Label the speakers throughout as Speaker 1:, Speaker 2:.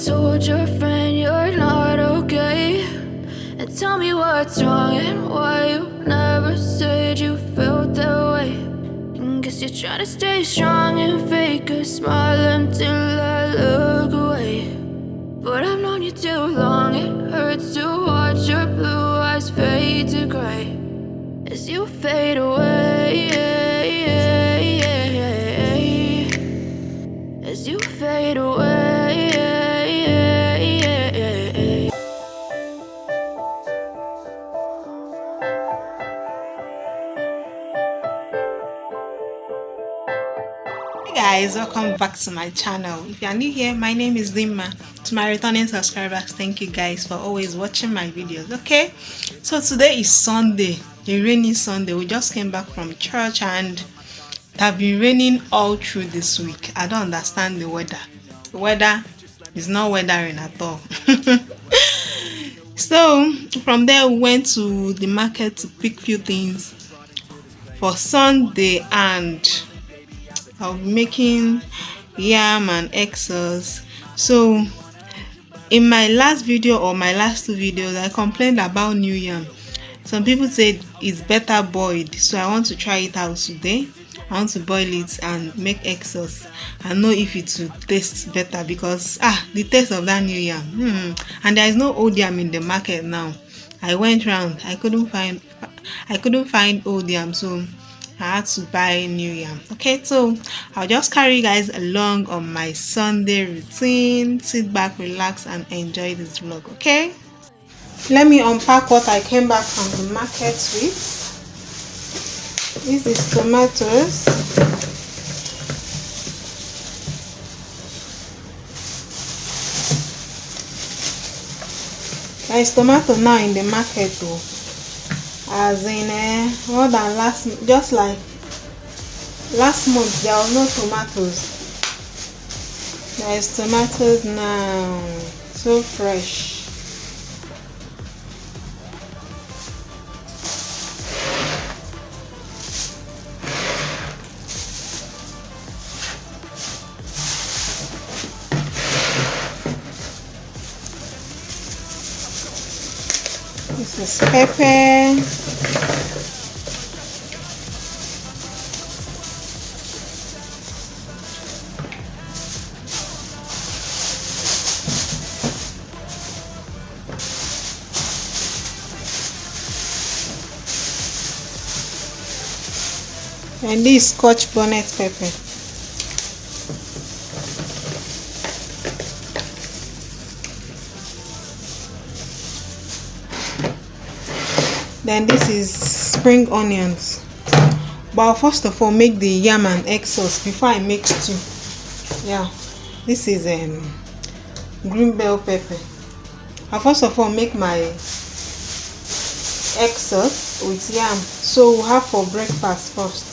Speaker 1: told your friend you're not okay, and tell me what's wrong and why you never said you felt that way. And guess you're trying to stay strong and fake a smile until I look away. But I've known you too long, it hurts to watch your blue eyes fade to gray as you fade away, as you fade away.
Speaker 2: Hey guys, welcome back to my channel. If you are new here, my name is Dimma. To my returning subscribers, thank you guys for always watching my videos. Okay, so today is Sunday, a rainy Sunday. We just came back from church and it has been raining all through this week. I don't understand the weather. The weather is not weathering at all. So from there we went to the market to pick few things for Sunday, and I'll be making yam and egg sauce. So in my last video or my last two videos, I complained about new yam. Some people said it's better boiled, so I want to try it out today. I want to boil it and make egg sauce and know if it will taste better, because the taste of that new yam, and there is no old yam in the market now. I went round, I couldn't find old yam, so I had to buy new yam. Okay, so I'll just carry you guys along on my Sunday routine. Sit back, relax, and enjoy this vlog. Okay, let me unpack what I came back from the market with. This is tomatoes, there is tomato now in the market though, as in more than just like last month there was no tomatoes. There is tomatoes now, so fresh. This is pepper. And this Scotch bonnet pepper. Then this is spring onions. But I'll first of all make the yam and egg sauce before I make stew. Yeah, this is green bell pepper. I'll first of all make my egg sauce with yam, so we'll have for breakfast first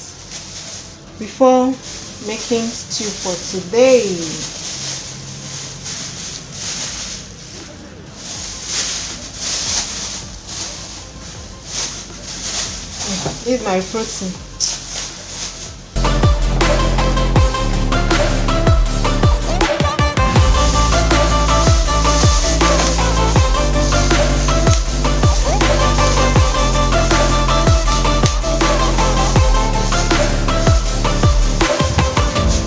Speaker 2: before making stew for today. This is my protein.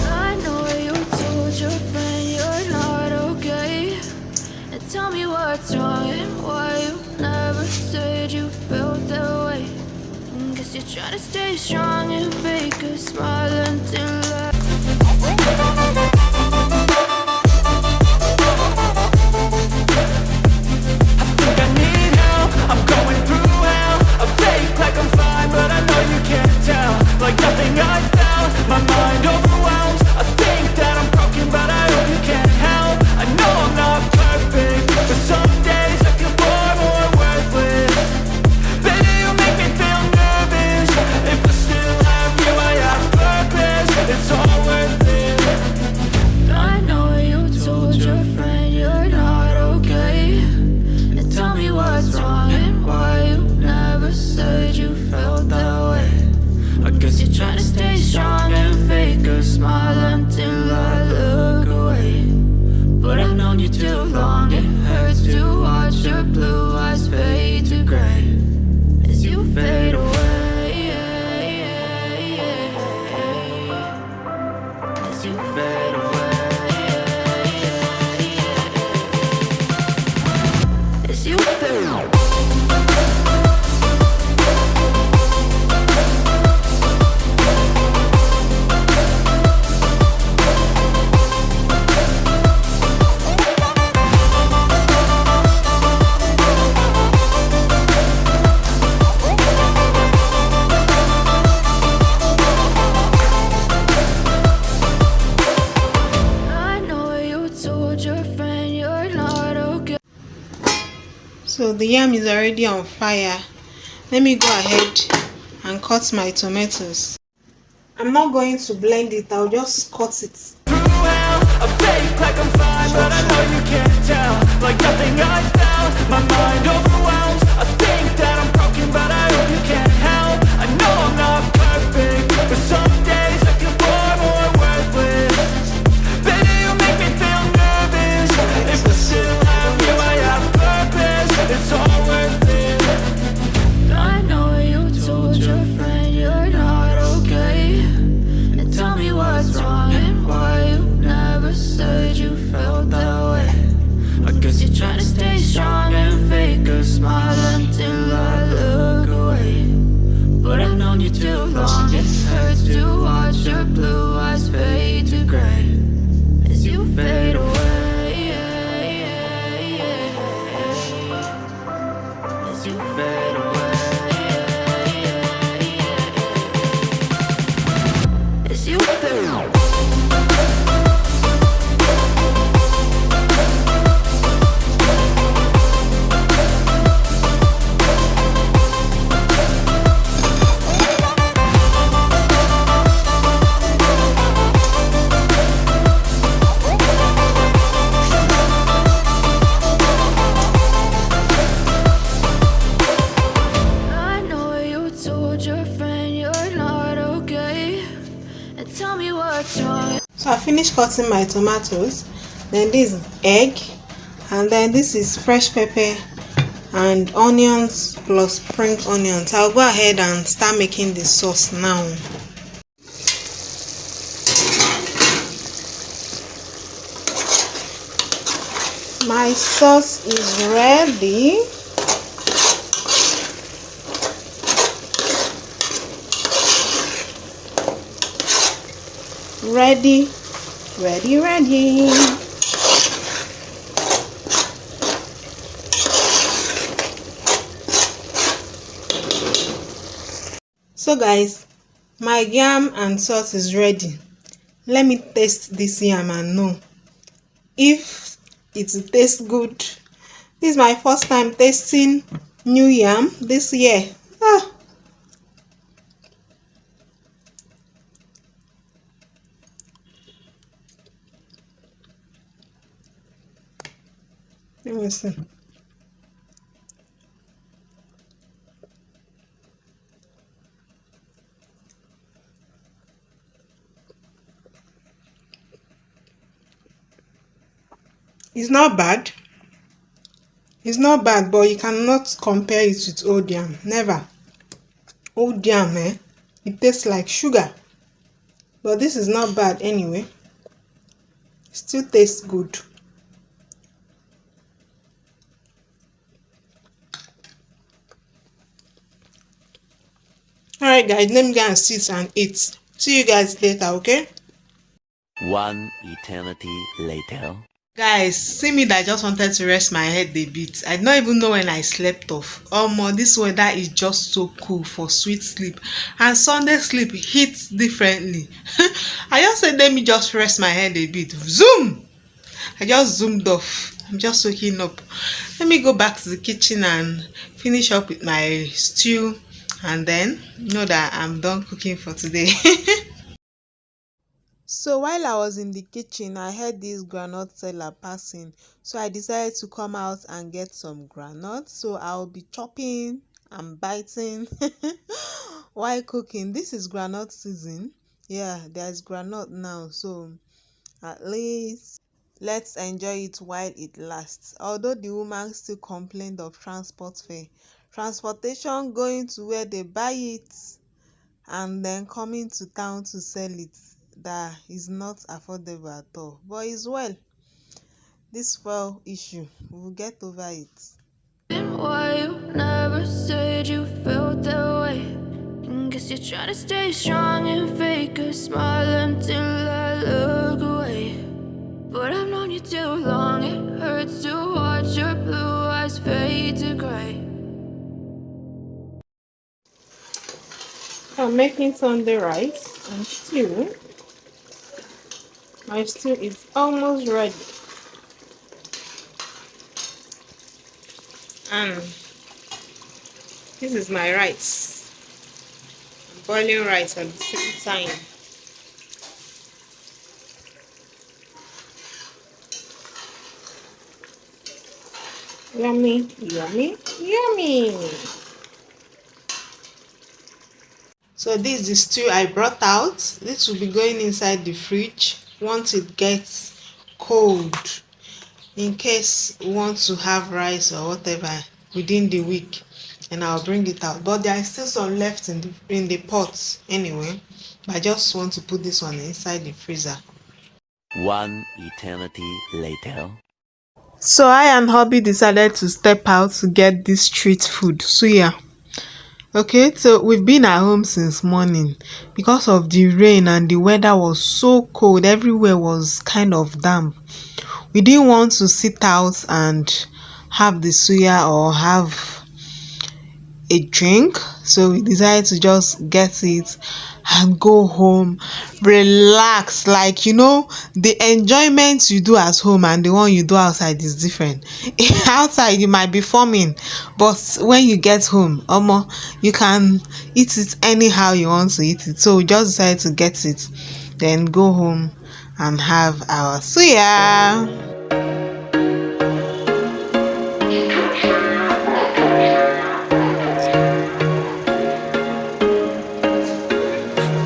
Speaker 1: I know you told your friend you're not okay, and tell me what's wrong and why you never said you felt that way. Guess you're trying to stay strong and fake a smile until I
Speaker 3: think I need help, I'm going through hell. I fake like I'm fine, but I know you can't tell. Like nothing I found, my mind overwhelms. I think that I'm broken, but I hope you can't help. I know I'm not perfect, but some days I feel far more worthless. Baby, you make me feel nervous. If I still have you, I have purpose. It's all worth it.
Speaker 1: you too long. It hurts to watch your blue eyes fade to gray as you fade away. As you fade away. As you fade away.
Speaker 2: So the yam is already on fire. Let me go ahead and cut my tomatoes. I'm not going to blend it, I'll just cut it.
Speaker 3: Through hell, I fake like I'm fine, but I know you can't tell. Like nothing I felt, my mind overwhelms. I think that I'm broken, but I hope you can't help. I know I'm not perfect, but some days I feel far more worthless. Baby, you make me feel nervous. If I still have you, I have purpose. It's all worth it.
Speaker 1: I know you told your friend you're not okay, and tell me what's wrong and why you never said you felt that way. I guess you're trying to stay strong and fake a smile until I look away. But I've known you too long. It hurts to watch your blue eyes fade to gray as you fade away. As you fade away. As you fade away. I know you told your friend you're not okay, and tell me what's wrong.
Speaker 2: So I finished cutting my tomatoes. Then this is egg, and then this is fresh pepper and onions plus spring onions. I'll go ahead and start making the sauce now. My sauce is ready. Ready. So guys, my yam and sauce is ready. Let me taste this yam and know if it tastes good. This is my first time tasting new yam this year. Let me see. It's not bad. It's not bad, but you cannot compare it with old yam. Never. Old yam, it tastes like sugar. But this is not bad anyway. Still tastes good. Alright guys, let me go and sit and eat. See you guys later, okay?
Speaker 4: One eternity later.
Speaker 2: Guys, see me that I just wanted to rest my head a bit. I don't even know when I slept off. This weather is just so cool for sweet sleep. And Sunday sleep hits differently. I just said let me just rest my head a bit. Zoom! I just zoomed off. I'm just waking up. Let me go back to the kitchen and finish up with my stew. And then know that I'm done cooking for today. So while I was in the kitchen, I heard this groundnut seller passing. So I decided to come out and get some groundnuts. So I'll be chopping and biting while cooking. This is groundnut season. Yeah, there's groundnut now. So at least Let's enjoy it while it lasts. Although the woman still complained of transport fare, transportation going to where they buy it and then coming to town to sell it, that is not affordable at all. But it's well, this fuel issue, we'll get over it.
Speaker 1: Why you never said you felt that way? Guess you're trying to stay strong and fake a smile until I look away. But I've known you too long, it hurts to watch your blue eyes fade to gray.
Speaker 2: I'm making Sunday rice and stew. My stew is almost ready. And this is my rice. I'm boiling rice at the same time. Yummy, yummy, yummy. So this is the stew I brought out. This will be going inside the fridge once it gets cold, in case you want to have rice or whatever within the week, and I'll bring it out. But there is still some left in the pot anyway. I just want to put this one inside the freezer.
Speaker 4: One eternity later.
Speaker 2: So I and hubby decided to step out to get this street food suya. Okay, so we've been at home since morning because of the rain, and the weather was so cold. Everywhere was kind of damp. We didn't want to sit out and have the suya or have a drink, so we decided to just get it and go home, relax. Like, you know, the enjoyment you do at home and the one you do outside is different. Outside you might be forming, but when you get home, you can eat it anyhow you want to eat it. So we just decided to get it, then go home and have our suya.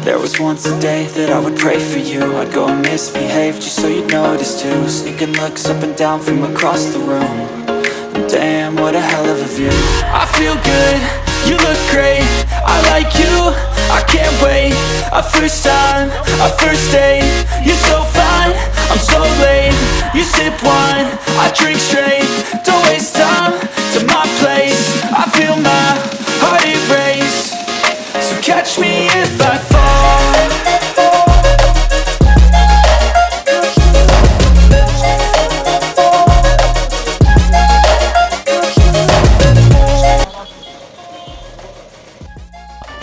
Speaker 3: There was once a day that I would pray for you. I'd go and misbehave just so you'd notice too. Sneaking looks up and down from across the room. And damn, what a hell of a view. I feel good, you look great, I like you, I can't wait. A first time, a first date, you're so fine, I'm so late. You sip wine, I drink straight. Don't waste time to my place. I feel my heart erase. So catch me if I fall.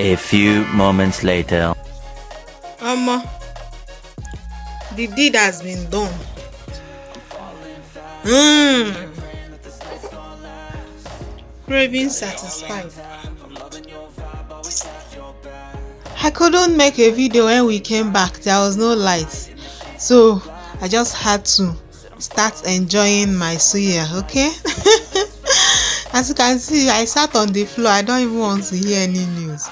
Speaker 4: A few moments later.
Speaker 2: The deed has been done. Craving satisfied. I couldn't make a video when we came back. There was no light, so I just had to start enjoying my suya. Okay. As you can see, I sat on the floor. I don't even want to hear any news.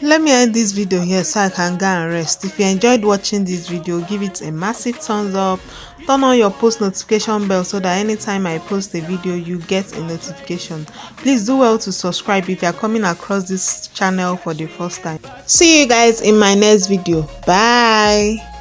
Speaker 2: Let me end this video here so I can go and rest. If you enjoyed watching this video, give it a massive thumbs up. Turn on your post notification bell so that anytime I post a video, you get a notification. Please do well to subscribe if you are coming across this channel for the first time. See you guys in my next video. Bye.